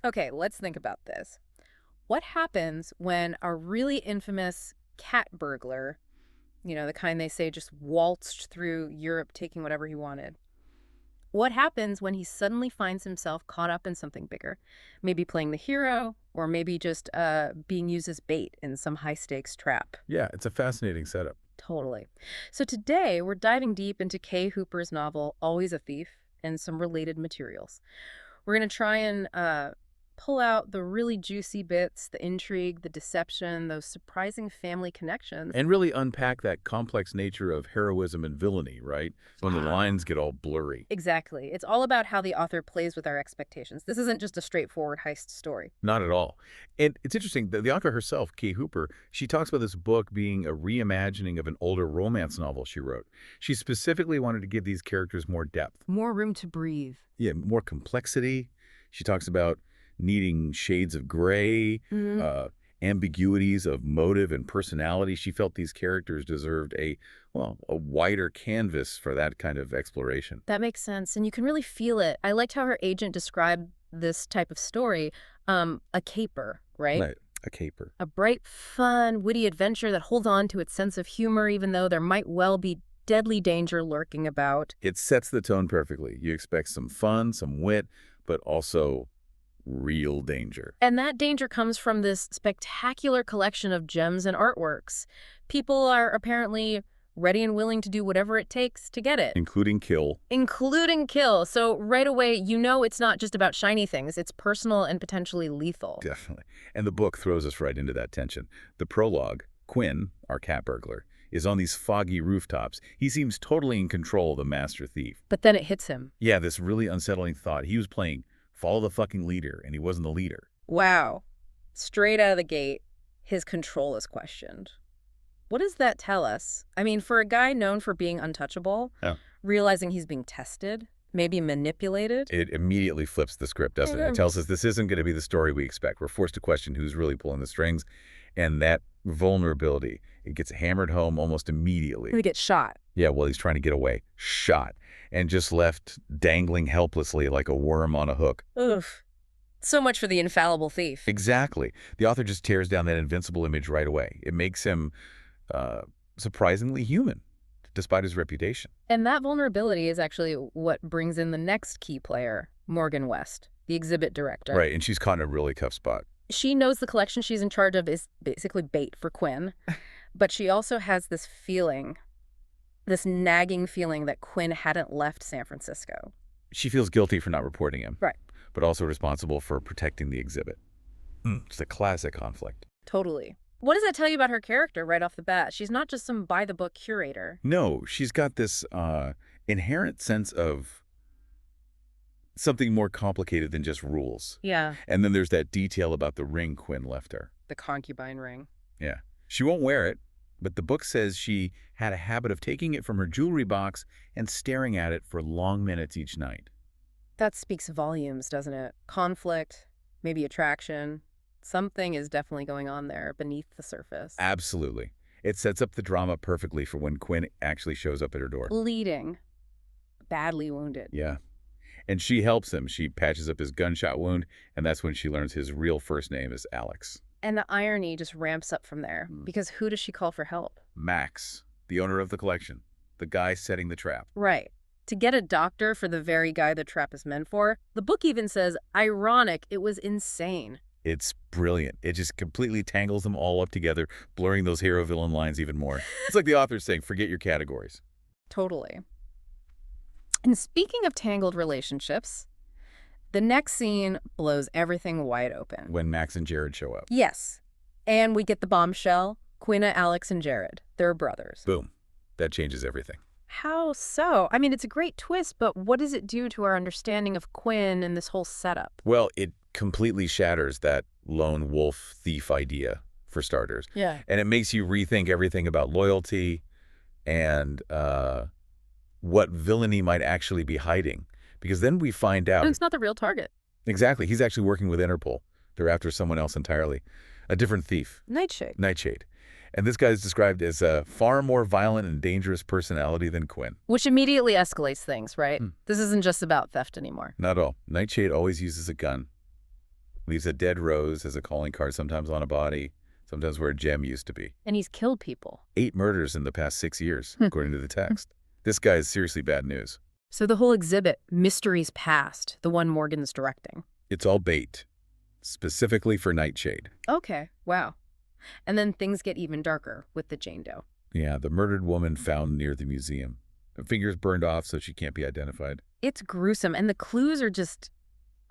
Okay, let's think about this. What happens when a really infamous cat burglar, the kind they say just waltzed through Europe taking whatever he wanted? What happens when he suddenly finds himself caught up in something bigger? Maybe playing the hero, or maybe just being used as bait in some high-stakes trap. Yeah, it's a fascinating setup. Totally. So today, we're diving deep into Kay Hooper's novel, Always a Thief, and some related materials. We're going to try and pull out the really juicy bits, the intrigue, the deception, those surprising family connections. And really unpack that complex nature of heroism and villainy, right? When the lines get all blurry. Exactly. It's all about how the author plays with our expectations. This isn't just a straightforward heist story. Not at all. And it's interesting, the author herself, Kay Hooper, she talks about this book being a reimagining of an older romance novel she wrote. She specifically wanted to give these characters more depth. More room to breathe. Yeah, more complexity. She talks about needing shades of gray, ambiguities of motive and personality. She felt these characters deserved a wider canvas for that kind of exploration. That makes sense. And you can really feel it. I liked how her agent described this type of story, a caper, right? Right, a caper. A bright, fun, witty adventure that holds on to its sense of humor, even though there might well be deadly danger lurking about. It sets the tone perfectly. You expect some fun, some wit, but also real danger. And that danger comes from this spectacular collection of gems and artworks. People are apparently ready and willing to do whatever it takes to get it. Including kill. Including kill. So right away, it's not just about shiny things. It's personal and potentially lethal. Definitely. And the book throws us right into that tension. The prologue, Quinn, our cat burglar, is on these foggy rooftops. He seems totally in control of the master thief. But then it hits him. Yeah, this really unsettling thought. He was playing follow the fucking leader, and he wasn't the leader. Wow. Straight out of the gate, his control is questioned. What does that tell us? I mean, for a guy known for being untouchable, realizing he's being tested, maybe manipulated. It immediately flips the script, doesn't it? It tells us this isn't going to be the story we expect. We're forced to question who's really pulling the strings, and that vulnerability, it gets hammered home almost immediately. He gets shot. Yeah, well, he's trying to get away. Shot. And just left dangling helplessly like a worm on a hook. Oof. So much for the infallible thief. Exactly. The author just tears down that invincible image right away. It makes him surprisingly human, despite his reputation. And that vulnerability is actually what brings in the next key player, Morgan West, the exhibit director. Right, and she's caught in a really tough spot. She knows the collection she's in charge of is basically bait for Quinn, but she also has this feeling, this nagging feeling that Quinn hadn't left San Francisco. She feels guilty for not reporting him. Right. But also responsible for protecting the exhibit. It's a classic conflict. Totally. What does that tell you about her character right off the bat? She's not just some by-the-book curator. No, she's got this inherent sense of something more complicated than just rules. Yeah. And then there's that detail about the ring Quinn left her. The concubine ring. Yeah. She won't wear it, but the book says she had a habit of taking it from her jewelry box and staring at it for long minutes each night. That speaks volumes, doesn't it? Conflict, maybe attraction. Something is definitely going on there beneath the surface. Absolutely. It sets up the drama perfectly for when Quinn actually shows up at her door. Bleeding. Badly wounded. Yeah. And she helps him. She patches up his gunshot wound, and that's when she learns his real first name is Alex. And the irony just ramps up from there, because who does she call for help? Max, the owner of the collection, the guy setting the trap. Right. To get a doctor for the very guy the trap is meant for, the book even says, ironic, it was insane. It's brilliant. It just completely tangles them all up together, blurring those hero-villain lines even more. It's like the author's saying, forget your categories. Totally. And speaking of tangled relationships, the next scene blows everything wide open. When Max and Jared show up. Yes. And we get the bombshell, Quinn, Alex, and Jared. They're brothers. Boom. That changes everything. How so? I mean, it's a great twist, but what does it do to our understanding of Quinn and this whole setup? Well, it completely shatters that lone wolf thief idea, for starters. Yeah. And it makes you rethink everything about loyalty and what villainy might actually be hiding. Because then we find out... And it's not the real target. Exactly. He's actually working with Interpol. They're after someone else entirely. A different thief. Nightshade. Nightshade. And this guy is described as a far more violent and dangerous personality than Quinn. Which immediately escalates things, right? This isn't just about theft anymore. Not at all. Nightshade always uses a gun. Leaves a dead rose as a calling card, sometimes on a body, sometimes where a gem used to be. And he's killed people. 8 murders in the past 6 years, according to the text. This guy is seriously bad news. So the whole exhibit, Mysteries Past, the one Morgan's directing. It's all bait, specifically for Nightshade. Okay, wow. And then things get even darker with the Jane Doe. Yeah, the murdered woman found near the museum. Her fingers burned off so she can't be identified. It's gruesome, and the clues are just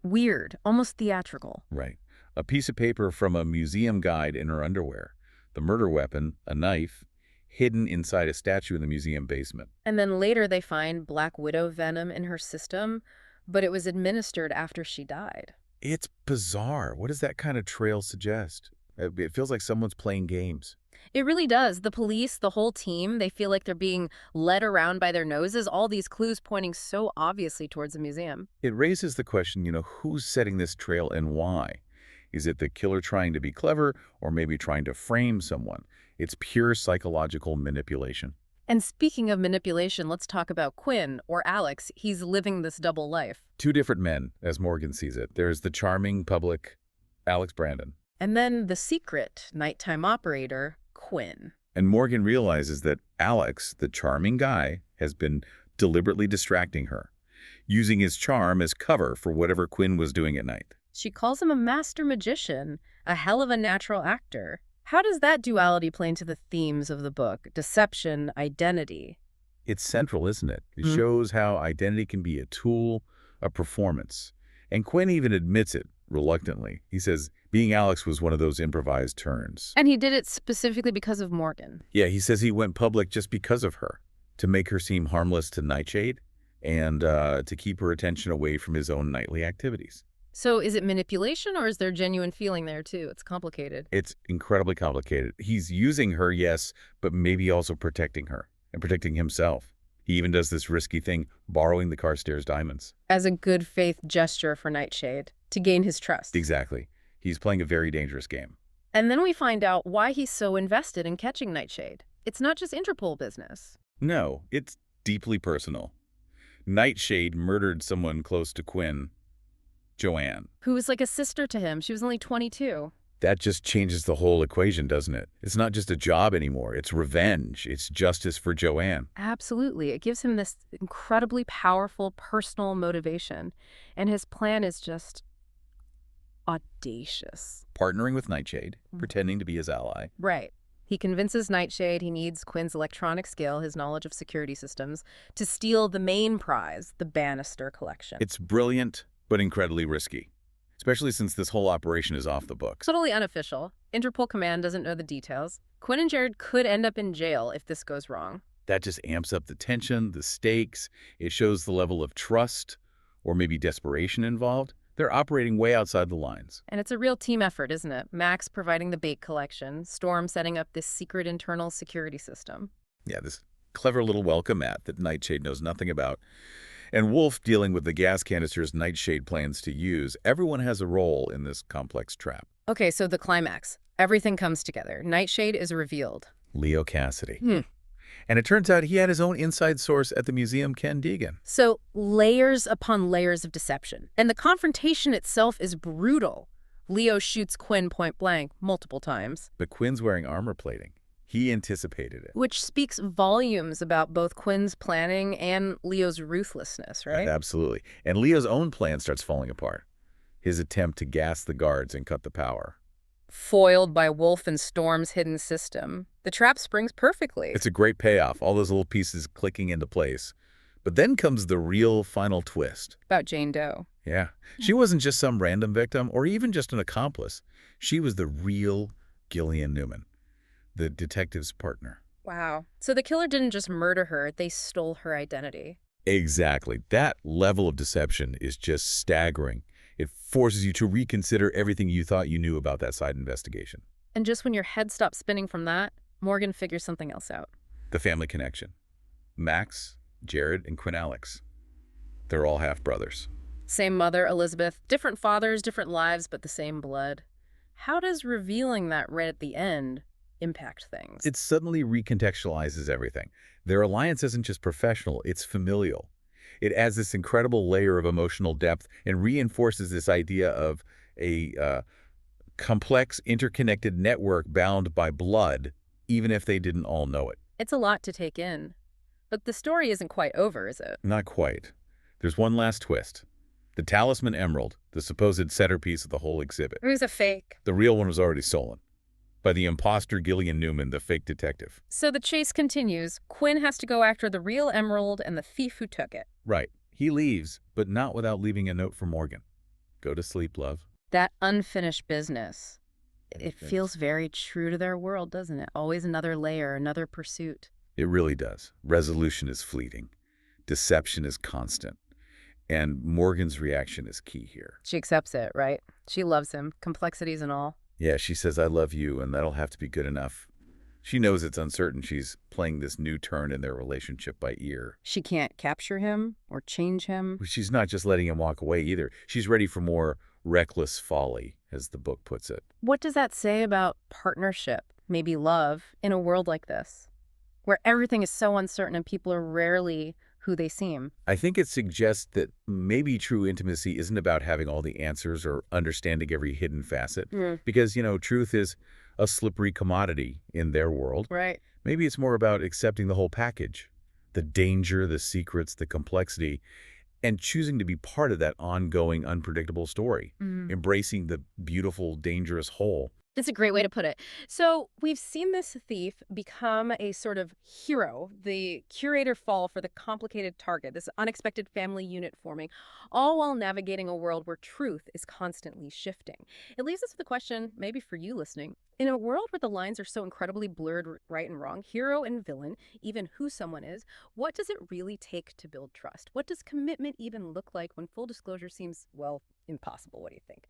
weird, almost theatrical. Right. A piece of paper from a museum guide in her underwear. The murder weapon, a knife, hidden inside a statue in the museum basement. And then later they find Black Widow venom in her system, but it was administered after she died. It's bizarre. What does that kind of trail suggest? It feels like someone's playing games. It really does. The police, the whole team, they feel like they're being led around by their noses, all these clues pointing so obviously towards the museum. It raises the question, who's setting this trail and why? Is it the killer trying to be clever or maybe trying to frame someone? It's pure psychological manipulation. And speaking of manipulation, let's talk about Quinn, or Alex. He's living this double life. 2 different men, as Morgan sees it. There's the charming public Alex Brandon. And then the secret nighttime operator, Quinn. And Morgan realizes that Alex, the charming guy, has been deliberately distracting her, using his charm as cover for whatever Quinn was doing at night. She calls him a master magician, a hell of a natural actor. How does that duality play into the themes of the book? Deception, identity. It's central, isn't it? It shows how identity can be a tool, a performance. And Quinn even admits it, reluctantly. He says being Alex was one of those improvised turns. And he did it specifically because of Morgan. Yeah, he says he went public just because of her, to make her seem harmless to Nightshade and to keep her attention away from his own nightly activities. So is it manipulation, or is there genuine feeling there too? It's complicated. It's incredibly complicated. He's using her, yes, but maybe also protecting her and protecting himself. He even does this risky thing, borrowing the Carstairs diamonds. As a good faith gesture for Nightshade, to gain his trust. Exactly. He's playing a very dangerous game. And then we find out why he's so invested in catching Nightshade. It's not just Interpol business. No, it's deeply personal. Nightshade murdered someone close to Quinn, Joanne. Who was like a sister to him. She was only 22. That just changes the whole equation, doesn't it? It's not just a job anymore. It's revenge. It's justice for Joanne. Absolutely. It gives him this incredibly powerful personal motivation. And his plan is just audacious. Partnering with Nightshade, pretending to be his ally. Right. He convinces Nightshade he needs Quinn's electronic skill, his knowledge of security systems, to steal the main prize, the Bannister collection. It's brilliant, but incredibly risky, especially since this whole operation is off the books. Totally unofficial. Interpol Command doesn't know the details. Quinn and Jared could end up in jail if this goes wrong. That just amps up the tension, the stakes. It shows the level of trust or maybe desperation involved. They're operating way outside the lines. And it's a real team effort, isn't it? Max providing the bait collection, Storm setting up this secret internal security system. Yeah, this clever little welcome mat that Nightshade knows nothing about. And Wolfe dealing with the gas canisters Nightshade plans to use. Everyone has a role in this complex trap. Okay, so the climax. Everything comes together. Nightshade is revealed. Leo Cassidy. And it turns out he had his own inside source at the museum, Ken Deegan. So layers upon layers of deception. And the confrontation itself is brutal. Leo shoots Quinn point blank multiple times. But Quinn's wearing armor plating. He anticipated it. Which speaks volumes about both Quinn's planning and Leo's ruthlessness, right? Absolutely. And Leo's own plan starts falling apart. His attempt to gas the guards and cut the power. Foiled by Wolfe and Storm's hidden system. The trap springs perfectly. It's a great payoff, all those little pieces clicking into place. But then comes the real final twist. About Jane Doe. Yeah. She wasn't just some random victim or even just an accomplice. She was the real Gillian Newman, the detective's partner. Wow. So the killer didn't just murder her, they stole her identity. Exactly. That level of deception is just staggering. It forces you to reconsider everything you thought you knew about that side investigation. And just when your head stops spinning from that, Morgan figures something else out. The family connection. Max, Jared, and Quinn Alex. They're all half-brothers. Same mother, Elizabeth. Different fathers, different lives, but the same blood. How does revealing that right at the end impact things? It suddenly recontextualizes everything. Their alliance isn't just professional, it's familial. It adds this incredible layer of emotional depth and reinforces this idea of a complex, interconnected network bound by blood, even if they didn't all know it. It's a lot to take in. But the story isn't quite over, is it? Not quite. There's one last twist. The talisman emerald, the supposed centerpiece of the whole exhibit. It was a fake. The real one was already stolen by the imposter Gillian Newman, the fake detective. So the chase continues. Quinn has to go after the real emerald and the thief who took it. Right. He leaves, but not without leaving a note for Morgan. Go to sleep, love. That unfinished business. It feels very true to their world, doesn't it? Always another layer, another pursuit. It really does. Resolution is fleeting. Deception is constant. And Morgan's reaction is key here. She accepts it, right? She loves him, complexities and all. Yeah, she says, I love you, and that'll have to be good enough. She knows it's uncertain. She's playing this new turn in their relationship by ear. She can't capture him or change him. She's not just letting him walk away either. She's ready for more reckless folly, as the book puts it. What does that say about partnership, maybe love, in a world like this, where everything is so uncertain and people are rarely who they seem? I think it suggests that maybe true intimacy isn't about having all the answers or understanding every hidden facet. Because, truth is a slippery commodity in their world. Right. Maybe it's more about accepting the whole package, the danger, the secrets, the complexity, and choosing to be part of that ongoing, unpredictable story, embracing the beautiful, dangerous whole. That's a great way to put it. So we've seen this thief become a sort of hero, the curator fall for the complicated target, this unexpected family unit forming, all while navigating a world where truth is constantly shifting. It leaves us with a question, maybe for you listening. In a world where the lines are so incredibly blurred, right and wrong, hero and villain, even who someone is, what does it really take to build trust? What does commitment even look like when full disclosure seems, well, impossible? What do you think?